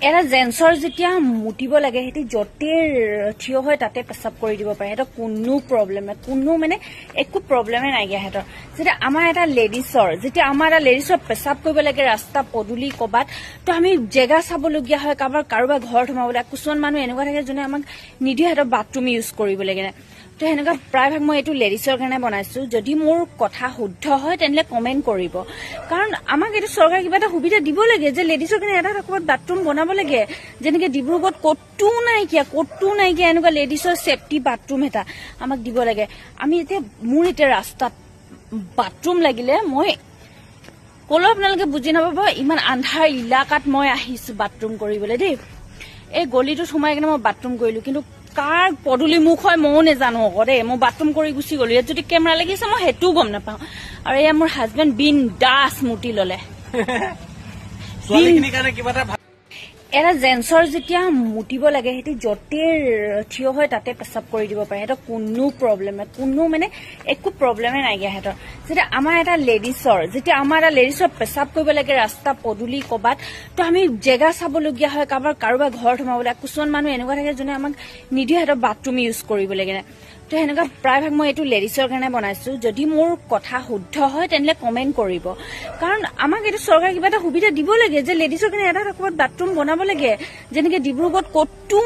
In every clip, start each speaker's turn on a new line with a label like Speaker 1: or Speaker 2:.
Speaker 1: এটা জেন্সৰ যেতিয়া মুটিব লাগে হেতি যতে থিয় হয় তাতে পেচাব কৰি দিব পাৰে এটা কোনো প্ৰবলেম কোনো মানে একো প্ৰবলেমে নাই গিয়া হেতৰ যেতিয়া আমাৰ এটা লেডিছৰ পেচাব কৰিব লাগে ৰাস্তা পদুলি কবাত তো আমি জেগা চাবলগীয়া হয় কাৰোবাৰ ঘৰ সোমাবলৈ কিছুমান মানুহ এনেকুৱা থাকে যোনে আমাক নিদিয়ে হেতৰ বাথৰুম ইউজ কৰিব লাগে তো হেনেকা প্ৰায়ভাগ মই এইটো লেডিছৰ কাৰণে বনাইছো যদি মোৰ কথা শুদ্ধ হয় তেনলে কমেন্ট কৰিব কাৰণ আমাক এইটো চৰকাৰ কিবা এটা সুবিধা দিব লাগে যে লেডিছৰ কাৰণে এটা ক'ত বাথৰুম বনাব লাগে যেনেকে ডিব্ৰুগড়ত কতো নাইকিয়া এনেকুৱা লেডিছৰ সেফটি বাথৰুম এটা আমাক দিব লাগে আমি মোৰ এতিয়া ৰাস্তাত বাথৰুম লাগিলে মই কলো আপোনালোকে বুজি নাপাব ইমান আন্ধাৰ ইলাকাত মই আহিছো বাথৰুম কৰিবলৈ দেই এই গলিটো সোমাই কিনে মই বাথৰুম কৰিলো কিন্তু কাৰ পদুলি মুখ হয় মও নেজানো দেই মই বাথৰুম কৰি গুচি গলো ইয়াত যদি কেমেৰা লাগিছে মই হেতু গম নাপাওঁ আৰু এয়া মোৰ হাজবেণ্ড বিন্দাস মুটি ললে এটা জেন্সৰ যেতিয়া মুটিব লাগে হেতি যতে থিয় হয় তাতে পেচাব কৰি দিব পাৰে এটা কোনো প্ৰবলেম কোনো মানে একো প্ৰবলেমে নাই গিয়া হেতৰ যেতিয়া আমাৰ এটা লেডিছৰ পেচাব কৰিব লাগে ৰাস্তা পদুলি কবাত তো আমি জেগা চাবলগীয়া হয় কাৰোবাৰ ঘৰ সোমাবলৈ কিছুমান মানুহ এনেকুৱা থাকে যোনে আমাক নিদিয়ে হেতৰ বাথৰুম ইউজ কৰিব লাগে তো হেনেকা প্ৰায়ভাগ মই এইটো লেডিছৰ কাৰণে বনাইছো যদি মোৰ কথা শুদ্ধ হয় তেনলে কমেন্ট কৰিব কাৰণ আমাক এইটো চৰকাৰ কিবা এটা সুবিধা দিব লাগে যে লেডিছৰ কাৰণে এটা ক'ত বাথৰুম বনাব লাগে যেনেকে ডিব্ৰুগড়ত কতো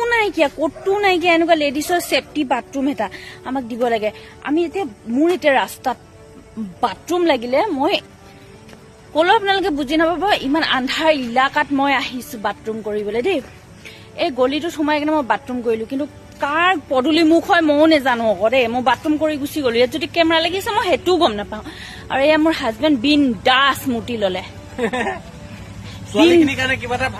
Speaker 1: নাইকিয়া এনেকুৱা লেডিছৰ সেফটি বাথৰুম এটা আমাক দিব লাগে আমি মোৰ এতিয়া ৰাস্তাত বাথৰুম লাগিলে মই কলো আপোনালোকে বুজি নাপাব ইমান আন্ধাৰ ইলাকাত মই আহিছো বাথৰুম কৰিবলৈ দেই এই গলিটো সোমাই কিনে মই বাথৰুম কৰিলো কিন্তু কাৰ পদুলি মুখ হয় মও নেজানো দেই মই বাথৰুম কৰি গুচি গলো ইয়াত যদি কেমেৰা লাগিছে মই হেতু গম নাপাওঁ আৰু এয়া মোৰ হাজবেণ্ড বিন্দাস মুটি ললে